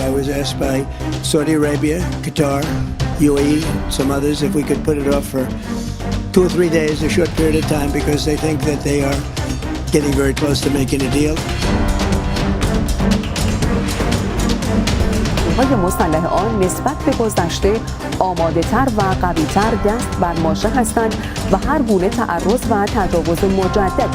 I was asked by Saudi Arabia, Qatar, UAE, some others if we could put it off for 2 or 3 days, a short period of time, because they think that they are getting very close to making a deal. های مسلح آن نسبت به گذشته آماده تر و قوی تر دست بر ماشه هستند و هر گونه تعرض و تجاوز مجدد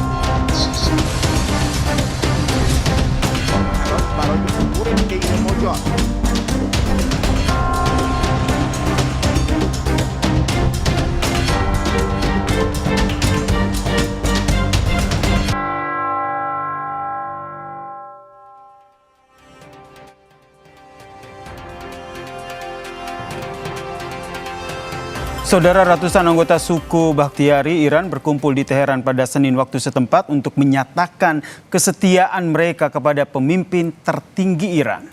Saudara, ratusan anggota suku Bakhtiari Iran berkumpul di Teheran pada Senin waktu setempat untuk menyatakan kesetiaan mereka kepada pemimpin tertinggi Iran.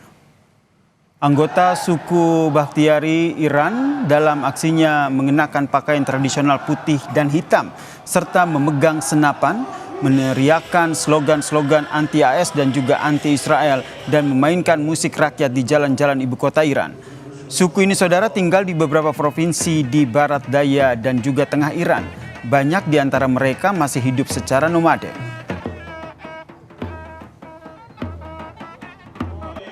Anggota suku Bakhtiari Iran dalam aksinya mengenakan pakaian tradisional putih dan hitam serta memegang senapan, meneriakkan slogan-slogan anti-AS dan juga anti-Israel dan memainkan musik rakyat di jalan-jalan ibu kota Iran. Suku ini, saudara, tinggal di beberapa provinsi di barat daya dan juga tengah Iran. Banyak di antara mereka masih hidup secara nomaden.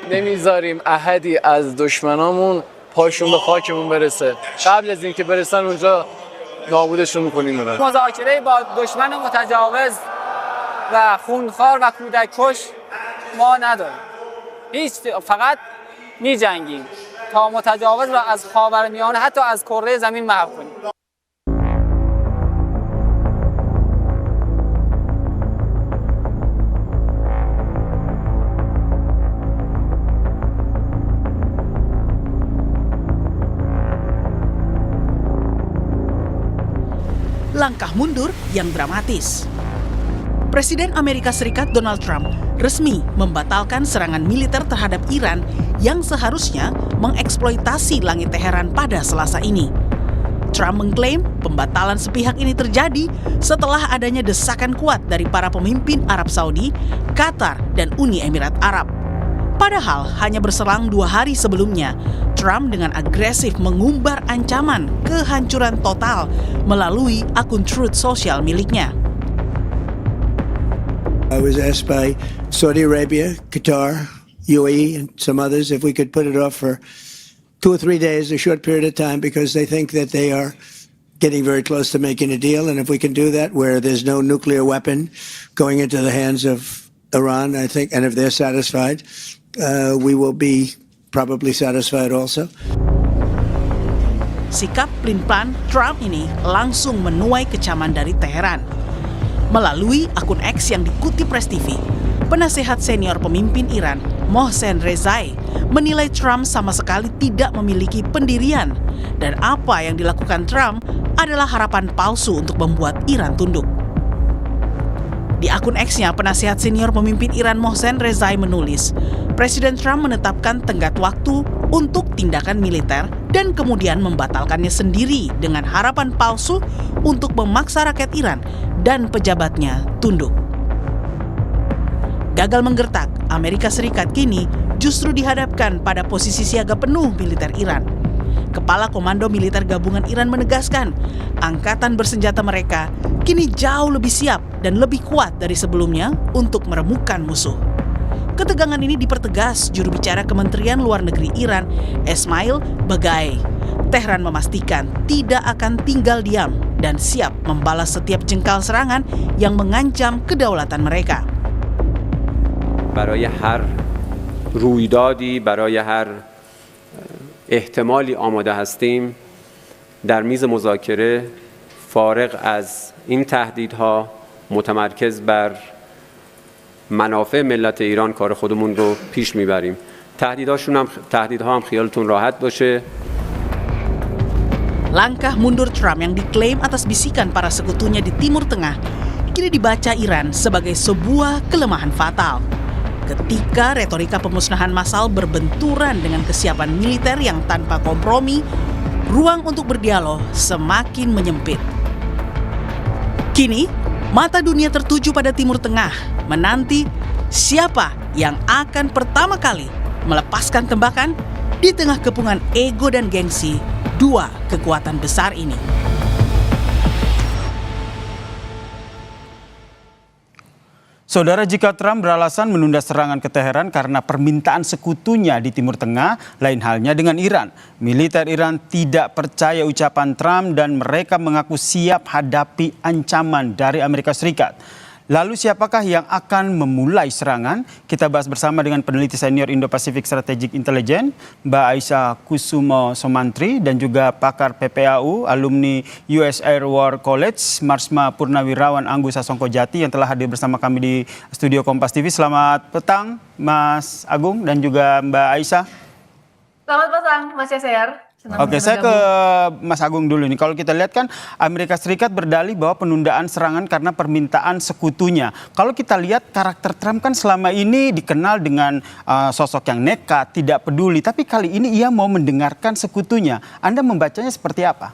نمیذاریم احدی از دشمنامون پاشون به خاکمون برسه. قبل از اینکه برسن اونجا نابودشون میکنیم. مذاکره با دشمن متجاوز و خونخوار و کودک کش ما نداریم. فقط میجنگیم تا متجاوز را از خاورمیانه حتی از کره زمین محو کنیم. Langkah mundur yang dramatis. Presiden Amerika Serikat Donald Trump resmi membatalkan serangan militer terhadap Iran yang seharusnya mengeksploitasi langit Teheran pada Selasa ini. Trump mengklaim pembatalan sepihak ini terjadi setelah adanya desakan kuat dari para pemimpin Arab Saudi, Qatar, dan Uni Emirat Arab. Padahal hanya berselang 2 hari sebelumnya, Trump dengan agresif mengumbar ancaman kehancuran total melalui akun Truth Social miliknya. I was asked by Saudi Arabia, Qatar, UAE, and some others if we could put it off for 2 or 3 days, a short period of time, because they think that they are getting very close to making a deal. And if we can do that where there's no nuclear weapon going into the hands of Iran, I think, and if they're satisfied, we will be probably satisfied also. Sikap pelin-pelan Trump ini langsung menuai kecaman dari Teheran. Melalui akun X yang dikutip Press TV, penasehat senior pemimpin Iran, Mohsen Rezai, menilai Trump sama sekali tidak memiliki pendirian dan apa yang dilakukan Trump adalah harapan palsu untuk membuat Iran tunduk. Di akun X-nya, penasehat senior pemimpin Iran Mohsen Rezai menulis, Presiden Trump menetapkan tenggat waktu untuk tindakan militer dan kemudian membatalkannya sendiri dengan harapan palsu untuk memaksa rakyat Iran dan pejabatnya tunduk. Gagal menggertak, Amerika Serikat kini justru dihadapkan pada posisi siaga penuh militer Iran. Kepala Komando Militer Gabungan Iran menegaskan, angkatan bersenjata mereka kini jauh lebih siap dan lebih kuat dari sebelumnya untuk meremukkan musuh. Ketegangan ini dipertegas juru bicara Kementerian Luar Negeri Iran, Esmail Baghaei. Tehran memastikan tidak akan tinggal diam dan siap membalas setiap jengkal serangan yang mengancam kedaulatan mereka. برای هر رویدادی، برای هر احتمالی آماده هستیم در میز مذاکره فارغ از این تهدیدها متمرکز بر منافع ملت ایران کار خودمون رو پیش میبریم. تهدیدها هم خیالتون راحت باشه. Langkah mundur Trump yang diklaim atas bisikan para sekutunya di Timur Tengah kini dibaca Iran sebagai sebuah kelemahan fatal. Ketika retorika pemusnahan massal berbenturan dengan kesiapan militer yang tanpa kompromi, ruang untuk berdialog semakin menyempit. Kini, mata dunia tertuju pada Timur Tengah, menanti siapa yang akan pertama kali melepaskan tembakan di tengah kepungan ego dan gengsi dua kekuatan besar ini. Saudara, jika Trump beralasan menunda serangan ke Teheran karena permintaan sekutunya di Timur Tengah, lain halnya dengan Iran. Militer Iran tidak percaya ucapan Trump dan mereka mengaku siap hadapi ancaman dari Amerika Serikat. Lalu siapakah yang akan memulai serangan? Kita bahas bersama dengan peneliti senior Indo-Pacific Strategic Intelligence, Mbak Aisyah Kusumo Somantri, dan juga pakar PPAU, alumni US Air War College, Marsma Purnawirawan Anggu Sasongkojati yang telah hadir bersama kami di studio Kompas TV. Selamat petang, Mas Agung dan juga Mbak Aisyah. Selamat petang, Mas Yaser. Oke, saya ke Mas Agung dulu nih. Kalau kita lihat kan Amerika Serikat berdalih bahwa penundaan serangan karena permintaan sekutunya. Kalau kita lihat karakter Trump kan selama ini dikenal dengan sosok yang nekat, tidak peduli. Tapi kali ini ia mau mendengarkan sekutunya. Anda membacanya seperti apa?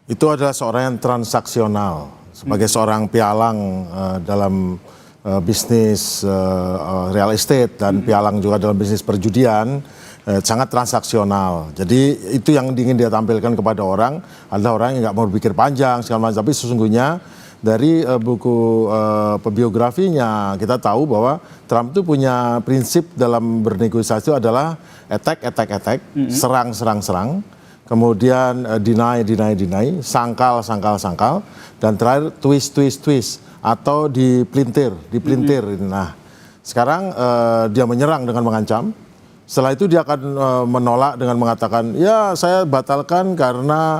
Itu adalah seorang yang transaksional. Sebagai seorang pialang dalam bisnis real estate dan pialang juga dalam bisnis perjudian, sangat transaksional. Jadi itu yang ingin dia tampilkan kepada orang adalah orang yang nggak mau berpikir panjang segala macam. Tapi sesungguhnya dari buku biografinya kita tahu bahwa Trump itu punya prinsip dalam bernegosiasi adalah attack, serang, kemudian deny, sangkal, dan terakhir twist atau dipelintir. Nah, sekarang dia menyerang dengan mengancam. Setelah itu dia akan menolak dengan mengatakan, ya saya batalkan karena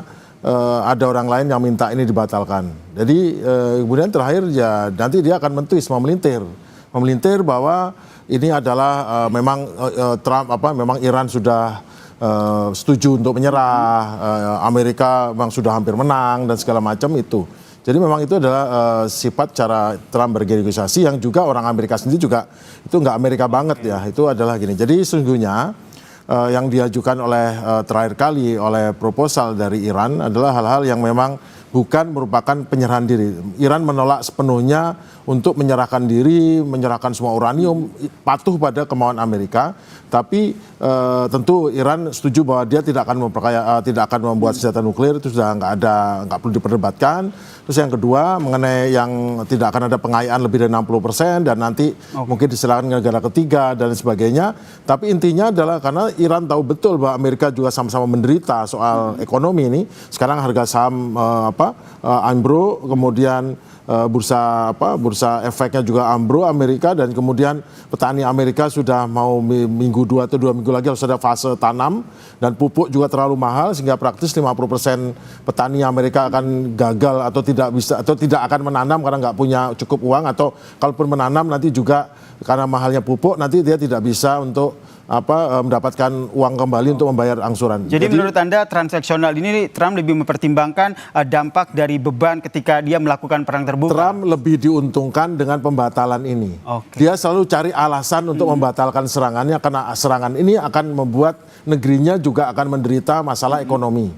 ada orang lain yang minta ini dibatalkan. Jadi kemudian terakhir ya nanti dia akan memelintir bahwa ini adalah memang Trump memang Iran sudah setuju untuk menyerah, Amerika memang sudah hampir menang dan segala macam itu. Jadi memang itu adalah sifat cara Trump bernegosiasi yang juga orang Amerika sendiri juga itu nggak Amerika banget ya. Itu adalah gini. Jadi sesungguhnya yang diajukan oleh terakhir kali oleh proposal dari Iran adalah hal-hal yang memang bukan merupakan penyerahan diri. Iran menolak sepenuhnya untuk menyerahkan diri, menyerahkan semua uranium, patuh pada kemauan Amerika. Tapi tentu Iran setuju bahwa dia tidak akan membuat senjata nuklir, itu sudah nggak perlu diperdebatkan. Terus yang kedua mengenai yang tidak akan ada pengayaan lebih dari 60% dan nanti mungkin diserahkan ke negara ketiga dan sebagainya. Tapi intinya adalah karena Iran tahu betul bahwa Amerika juga sama-sama menderita soal ekonomi ini. Sekarang harga saham ambro, kemudian bursa efeknya juga ambro Amerika, dan kemudian petani Amerika sudah mau minggu 2 atau 2 minggu lagi harus ada fase tanam, dan pupuk juga terlalu mahal sehingga praktis 50% petani Amerika akan gagal atau tidak akan menanam karena nggak punya cukup uang, atau kalaupun menanam nanti juga karena mahalnya pupuk nanti dia tidak bisa untuk mendapatkan uang kembali untuk membayar angsuran. Jadi menurut Anda transaksional ini Trump lebih mempertimbangkan dampak dari beban ketika dia melakukan perang terbuka? Trump lebih diuntungkan dengan pembatalan ini. Dia selalu cari alasan untuk membatalkan serangannya karena serangan ini akan membuat negerinya juga akan menderita masalah ekonomi.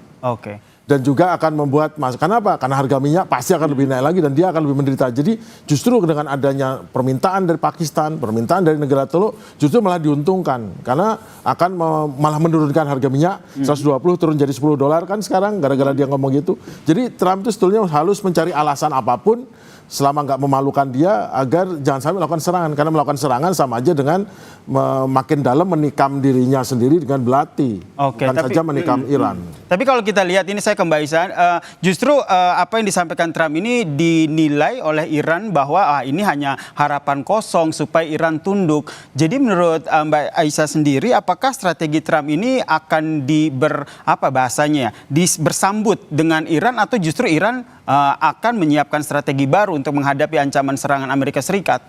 Dan juga akan membuat, kenapa? Karena harga minyak pasti akan lebih naik lagi dan dia akan lebih menderita. Jadi justru dengan adanya permintaan dari Pakistan, permintaan dari negara Teluk, justru malah diuntungkan. Karena akan malah menurunkan harga minyak 120 turun jadi $10 kan sekarang gara-gara dia ngomong gitu. Jadi Trump itu sebetulnya harus mencari alasan apapun selama nggak memalukan dia agar jangan sampai melakukan serangan. Karena melakukan serangan sama aja dengan makin dalam menikam dirinya sendiri dengan belati. Bukan saja menikam Iran. Tapi kalau kita lihat ini, saya ke Mbak Aisyah, justru apa yang disampaikan Trump ini dinilai oleh Iran bahwa ini hanya harapan kosong supaya Iran tunduk. Jadi menurut Mbak Aisyah sendiri, apakah strategi Trump ini akan bersambut dengan Iran, atau justru Iran akan menyiapkan strategi baru untuk menghadapi ancaman serangan Amerika Serikat?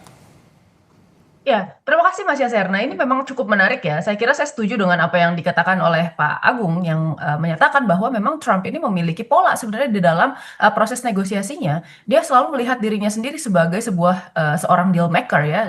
Ya, terima kasih Mas Yaser. Nah, ini memang cukup menarik ya. Saya kira saya setuju dengan apa yang dikatakan oleh Pak Agung yang menyatakan bahwa memang Trump ini memiliki pola sebenarnya di dalam proses negosiasinya. Dia selalu melihat dirinya sendiri sebagai seorang deal maker ya,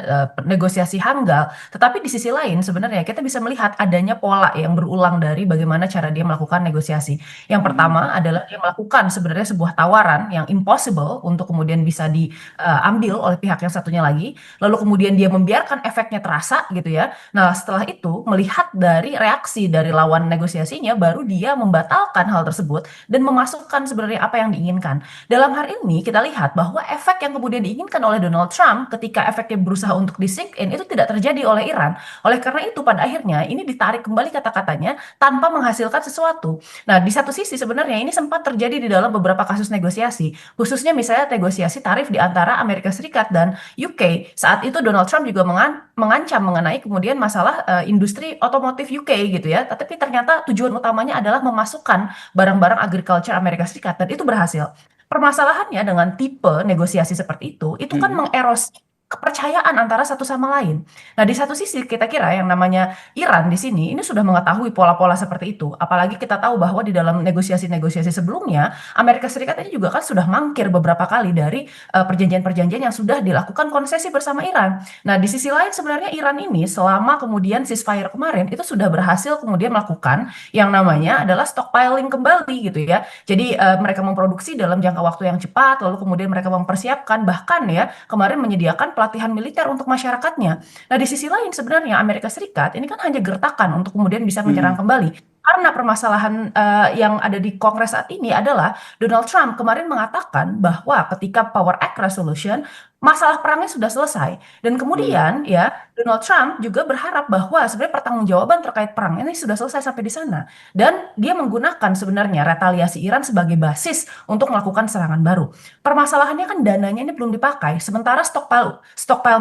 negosiasi handal. Tetapi di sisi lain sebenarnya kita bisa melihat adanya pola yang berulang dari bagaimana cara dia melakukan negosiasi. Yang pertama adalah dia melakukan sebenarnya sebuah tawaran yang impossible untuk kemudian bisa diambil oleh pihak yang satunya lagi. Lalu kemudian dia membiarkan efeknya terasa gitu ya. Nah, setelah itu melihat dari reaksi dari lawan negosiasinya, baru dia membatalkan hal tersebut dan memasukkan sebenarnya apa yang diinginkan. Dalam hal ini kita lihat bahwa efek yang kemudian diinginkan oleh Donald Trump ketika efeknya berusaha untuk di-sink in itu tidak terjadi oleh Iran. Oleh karena itu pada akhirnya ini ditarik kembali kata-katanya tanpa menghasilkan sesuatu. Nah, di satu sisi sebenarnya ini sempat terjadi di dalam beberapa kasus negosiasi, khususnya misalnya negosiasi tarif di antara Amerika Serikat dan UK. Saat itu Donald Trump juga mengancam mengenai kemudian masalah industri otomotif UK gitu ya. Tapi ternyata tujuan utamanya adalah memasukkan barang-barang agriculture Amerika Serikat dan itu berhasil. Permasalahannya dengan tipe negosiasi seperti itu kan mengerosi kepercayaan antara satu sama lain. Nah, di satu sisi kita kira yang namanya Iran di sini ini sudah mengetahui pola-pola seperti itu. Apalagi kita tahu bahwa di dalam negosiasi-negosiasi sebelumnya Amerika Serikat ini juga kan sudah mangkir beberapa kali dari perjanjian-perjanjian yang sudah dilakukan konsesi bersama Iran. Nah, di sisi lain sebenarnya Iran ini selama kemudian ceasefire kemarin itu sudah berhasil kemudian melakukan yang namanya adalah stockpiling kembali gitu ya. Jadi mereka memproduksi dalam jangka waktu yang cepat, lalu kemudian mereka mempersiapkan bahkan ya kemarin menyediakan pelatihan militer untuk masyarakatnya. Nah, di sisi lain sebenarnya Amerika Serikat ini kan hanya gertakan untuk kemudian bisa menyerang kembali. Karena permasalahan yang ada di Kongres saat ini adalah Donald Trump kemarin mengatakan bahwa ketika Power Act Resolution masalah perangnya sudah selesai dan kemudian ya Donald Trump juga berharap bahwa sebenarnya pertanggungjawaban terkait perang ini sudah selesai sampai di sana dan dia menggunakan sebenarnya retaliasi Iran sebagai basis untuk melakukan serangan baru. Permasalahannya kan dananya ini belum dipakai, sementara stockpile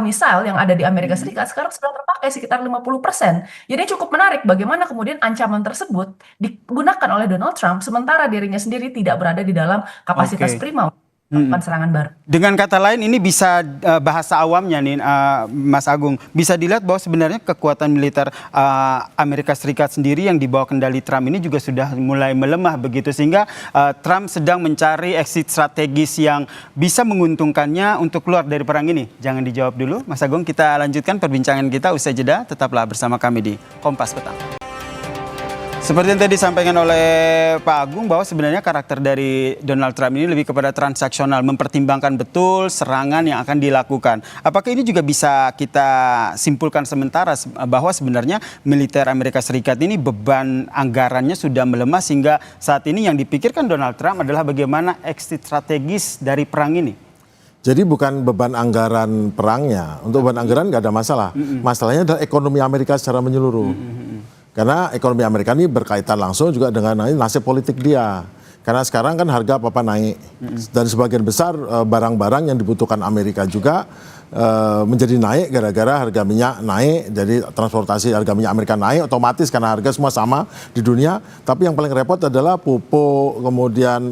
missile yang ada di Amerika Serikat sekarang sudah terpakai sekitar 50%. Jadi cukup menarik bagaimana kemudian ancaman tersebut digunakan oleh Donald Trump sementara dirinya sendiri tidak berada di dalam kapasitas prima untuk melakukan serangan baru. Dengan kata lain ini bisa bahasa awamnya nih Mas Agung, bisa dilihat bahwa sebenarnya kekuatan militer Amerika Serikat sendiri yang dibawa kendali Trump ini juga sudah mulai melemah begitu sehingga Trump sedang mencari exit strategis yang bisa menguntungkannya untuk keluar dari perang ini. Jangan dijawab dulu Mas Agung, kita lanjutkan perbincangan kita usai jeda, tetaplah bersama kami di Kompas Petang. Seperti yang tadi disampaikan oleh Pak Agung bahwa sebenarnya karakter dari Donald Trump ini lebih kepada transaksional, mempertimbangkan betul serangan yang akan dilakukan. Apakah ini juga bisa kita simpulkan sementara bahwa sebenarnya militer Amerika Serikat ini beban anggarannya sudah melemah sehingga saat ini yang dipikirkan Donald Trump adalah bagaimana exit strategis dari perang ini? Jadi bukan beban anggaran perangnya, untuk beban anggaran nggak ada masalah. Masalahnya adalah ekonomi Amerika secara menyeluruh. Karena ekonomi Amerika ini berkaitan langsung juga dengan nasib politik dia. Karena sekarang kan harga apa-apa naik. Dan sebagian besar barang-barang yang dibutuhkan Amerika juga menjadi naik gara-gara harga minyak naik. Jadi transportasi harga minyak Amerika naik otomatis karena harga semua sama di dunia. Tapi yang paling repot adalah pupuk, kemudian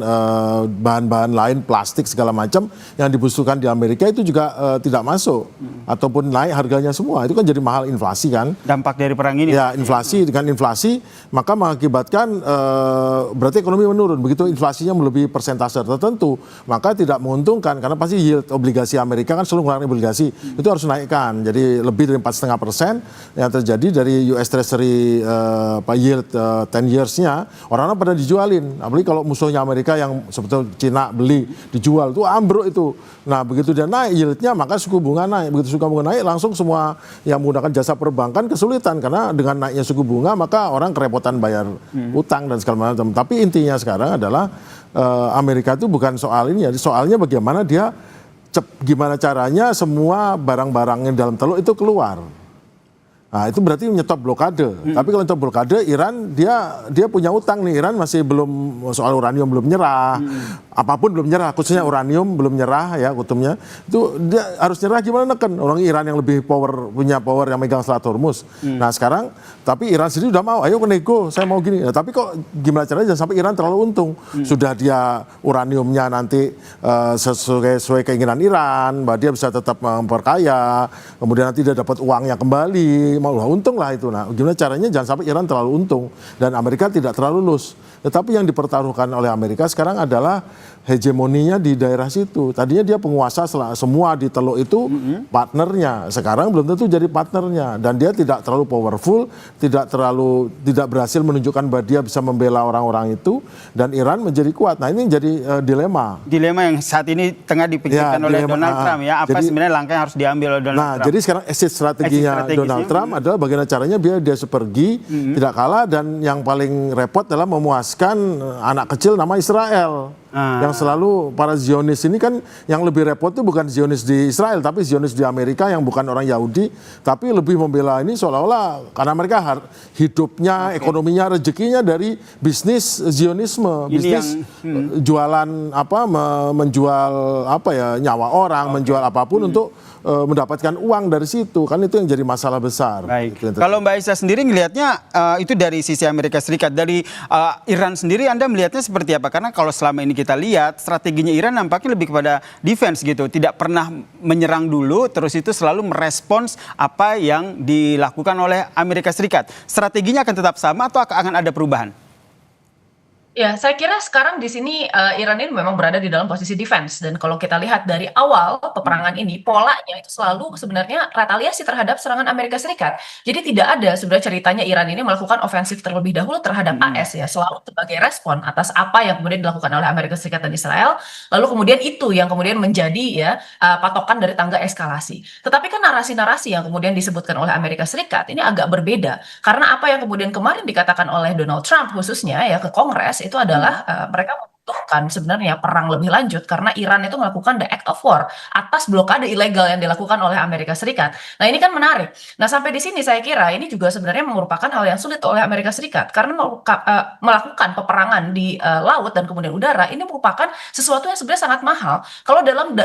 bahan-bahan lain, plastik segala macam yang dibutuhkan di Amerika itu juga tidak masuk. Ataupun naik harganya semua. Itu kan jadi mahal, inflasi kan. Dampak dari perang ini? Ya, inflasi. Dengan inflasi maka mengakibatkan berarti ekonomi menurun. Begitu inflasinya melebihi persentase tertentu maka tidak menguntungkan karena pasti yield obligasi Amerika kan selalu mengurangi obligasi. Itu harus naikkan. Jadi lebih dari 4,5% yang terjadi dari US Treasury yield 10 years-nya orang-orang pada dijualin. Apalagi kalau musuhnya Amerika yang sebetulnya Cina beli dijual itu ambruk itu. Nah, begitu dia naik yieldnya maka suku bunga naik. Begitu suku bunga naik langsung semua yang menggunakan jasa perbankan kesulitan karena dengan naiknya suku bunga maka orang kerepotan bayar utang dan segala macam. Tapi intinya sekarang adalah Amerika itu bukan soal ini ya, soalnya bagaimana dia gimana caranya semua barang-barang yang dalam teluk itu keluar. Nah, itu berarti menyetop blokade. Tapi kalau nyetop blokade, Iran dia punya utang nih. Iran masih belum, soal uranium belum nyerah, apapun belum nyerah, khususnya uranium belum nyerah ya kutubnya. Itu dia harus nyerah gimana neken orang Iran yang lebih punya power yang megang Selat Hormuz. Nah sekarang, tapi Iran sendiri udah mau, ayo ke nego, saya mau gini. Nah, tapi kok gimana caranya jangan sampai Iran terlalu untung. Sudah dia uraniumnya nanti sesuai keinginan Iran, bahwa dia bisa tetap memperkaya, kemudian nanti dia dapat uangnya kembali. Malah untung lah itu. Nah, gimana caranya jangan sampai Iran terlalu untung dan Amerika tidak terlalu loose. Tetapi yang dipertaruhkan oleh Amerika sekarang adalah hegemoninya di daerah situ. Tadinya dia penguasa semua di Teluk itu partnernya. Sekarang belum tentu jadi partnernya dan dia tidak terlalu powerful, tidak berhasil menunjukkan bahwa dia bisa membela orang-orang itu dan Iran menjadi kuat. Nah, ini jadi dilema. Dilema yang saat ini tengah dipikirkan oleh Donald Trump ya. Apa sebenarnya langkah yang harus diambil oleh Donald Trump? Jadi sekarang exit strateginya Donald Trump adalah bagaimana caranya biar dia pergi, tidak kalah, dan yang paling repot adalah memuaskan anak kecil nama Israel. Yang selalu para Zionis ini kan yang lebih repot itu bukan Zionis di Israel tapi Zionis di Amerika yang bukan orang Yahudi tapi lebih membela ini seolah-olah karena mereka hidupnya, ekonominya, rezekinya dari bisnis Zionisme, bisnis jualan menjual nyawa orang, menjual apapun untuk mendapatkan uang dari situ, kan itu yang jadi masalah besar. Baik. Kalau Mbak Aisyah sendiri melihatnya itu dari sisi Amerika Serikat, dari Iran sendiri Anda melihatnya seperti apa? Karena kalau selama ini kita lihat strateginya Iran nampaknya lebih kepada defense gitu, tidak pernah menyerang dulu, terus itu selalu merespons apa yang dilakukan oleh Amerika Serikat. Strateginya akan tetap sama atau akan ada perubahan? Ya, saya kira sekarang di sini Iran ini memang berada di dalam posisi defense dan kalau kita lihat dari awal peperangan ini polanya itu selalu sebenarnya retaliasi terhadap serangan Amerika Serikat. Jadi tidak ada sebenarnya ceritanya Iran ini melakukan ofensif terlebih dahulu terhadap AS ya, selalu sebagai respon atas apa yang kemudian dilakukan oleh Amerika Serikat dan Israel. Lalu kemudian itu yang kemudian menjadi ya patokan dari tangga eskalasi. Tetapi kan narasi-narasi yang kemudian disebutkan oleh Amerika Serikat ini agak berbeda karena apa yang kemudian kemarin dikatakan oleh Donald Trump khususnya ya ke Kongres itu adalah mereka membutuhkan sebenarnya perang lebih lanjut karena Iran itu melakukan the act of war atas blokade ilegal yang dilakukan oleh Amerika Serikat. Nah ini kan menarik. Nah sampai di sini saya kira ini juga sebenarnya merupakan hal yang sulit oleh Amerika Serikat karena melakukan peperangan di laut dan kemudian udara ini merupakan sesuatu yang sebenarnya sangat mahal. Kalau dalam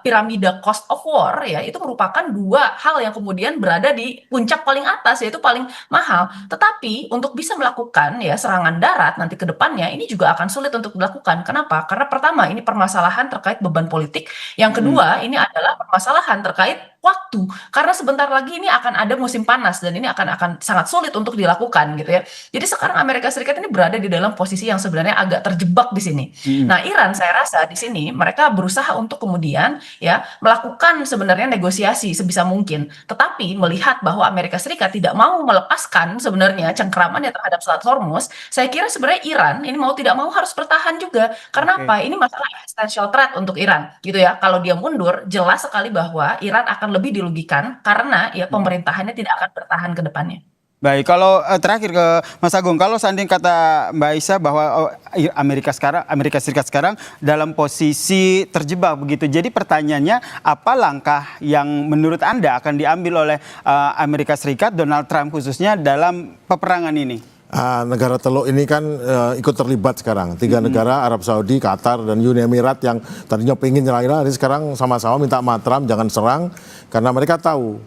piramida cost of war ya itu merupakan dua hal yang kemudian berada di puncak paling atas yaitu paling mahal. Tetapi untuk bisa melakukan ya serangan darat nanti ke depannya ini juga akan sulit untuk dilakukan. Kenapa? Karena pertama ini permasalahan terkait beban politik. Yang kedua ini adalah permasalahan terkait waktu. Karena sebentar lagi ini akan ada musim panas dan ini akan sangat sulit untuk dilakukan gitu ya. Jadi sekarang Amerika Serikat ini berada di dalam posisi yang sebenarnya agak terjebak di sini. Nah, Iran saya rasa di sini mereka berusaha untuk kemudian ya melakukan sebenarnya negosiasi sebisa mungkin. Tetapi melihat bahwa Amerika Serikat tidak mau melepaskan sebenarnya cengkramannya terhadap Selat Hormuz, saya kira sebenarnya Iran ini mau tidak mau harus bertahan juga. Karena apa? Ini masalah existential threat untuk Iran gitu ya. Kalau dia mundur, jelas sekali bahwa Iran akan lebih dirugikan karena ya pemerintahannya tidak akan bertahan ke depannya. Baik, kalau terakhir ke Mas Agung, kalau seandainya kata Mbak Aisyah bahwa Amerika Serikat sekarang dalam posisi terjebak begitu. Jadi pertanyaannya apa langkah yang menurut Anda akan diambil oleh Amerika Serikat, Donald Trump khususnya dalam peperangan ini? Negara Teluk ini kan ikut terlibat sekarang. 3 negara, Arab Saudi, Qatar, dan Uni Emirat yang tadinya pengen nyerang Iran, ini sekarang sama-sama minta sama Trump jangan serang karena mereka tahu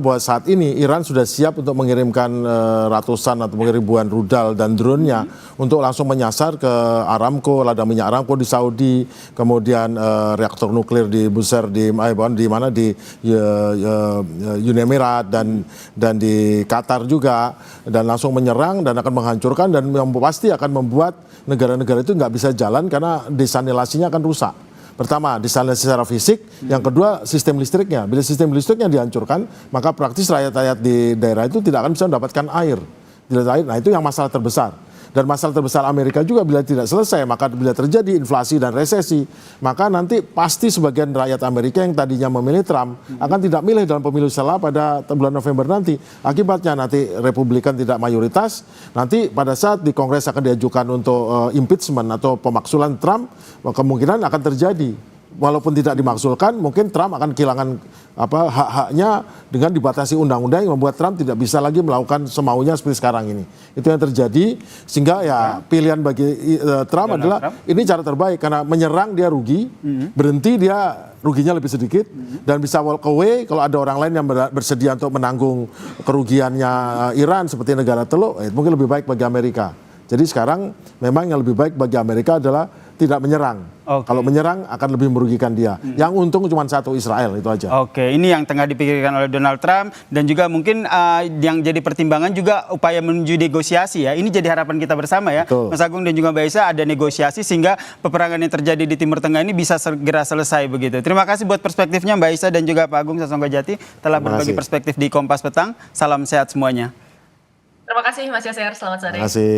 bahwa saat ini Iran sudah siap untuk mengirimkan ratusan atau mungkin ribuan rudal dan drone-nya untuk langsung menyasar ke Aramco, ladang minyak Aramco di Saudi, kemudian reaktor nuklir di Bushehr di Uni Emirat dan di Qatar juga, dan langsung menyerang dan akan menghancurkan dan yang pasti akan membuat negara-negara itu nggak bisa jalan karena desanilasinya akan rusak. Pertama, desalinasi secara fisik. Yang kedua, sistem listriknya. Bila sistem listriknya dihancurkan, maka praktis rakyat-rakyat di daerah itu tidak akan bisa mendapatkan air. Nah, itu yang masalah terbesar. Dan masalah terbesar Amerika juga bila tidak selesai, maka bila terjadi inflasi dan resesi, maka nanti pasti sebagian rakyat Amerika yang tadinya memilih Trump akan tidak milih dalam pemilu setelah pada bulan November nanti. Akibatnya nanti Republikan tidak mayoritas, nanti pada saat di Kongres akan diajukan untuk impeachment atau pemaksulan Trump, kemungkinan akan terjadi. walaupun tidak dimaksudkan, mungkin Trump akan kehilangan hak-haknya dengan dibatasi undang-undang yang membuat Trump tidak bisa lagi melakukan semaunya seperti sekarang ini. Itu yang terjadi, sehingga ya pilihan bagi Trump adalah ini cara terbaik, karena menyerang dia rugi, berhenti dia ruginya lebih sedikit, dan bisa walk away kalau ada orang lain yang bersedia untuk menanggung kerugiannya Iran seperti negara teluk, mungkin lebih baik bagi Amerika. Jadi sekarang memang yang lebih baik bagi Amerika adalah tidak menyerang. Kalau menyerang akan lebih merugikan dia. Yang untung cuma satu, Israel, itu aja. Oke, ini yang tengah dipikirkan oleh Donald Trump, dan juga mungkin yang jadi pertimbangan juga upaya menuju negosiasi ya. Ini jadi harapan kita bersama ya, Betul. Mas Agung dan juga Mbak Esa, ada negosiasi sehingga peperangan yang terjadi di Timur Tengah ini bisa segera selesai begitu. Terima kasih buat perspektifnya Mbak Esa dan juga Pak Agung Sasongkojati telah berbagi perspektif di Kompas Petang. Salam sehat semuanya. Terima kasih Mas Yaser, selamat sore. Terima kasih.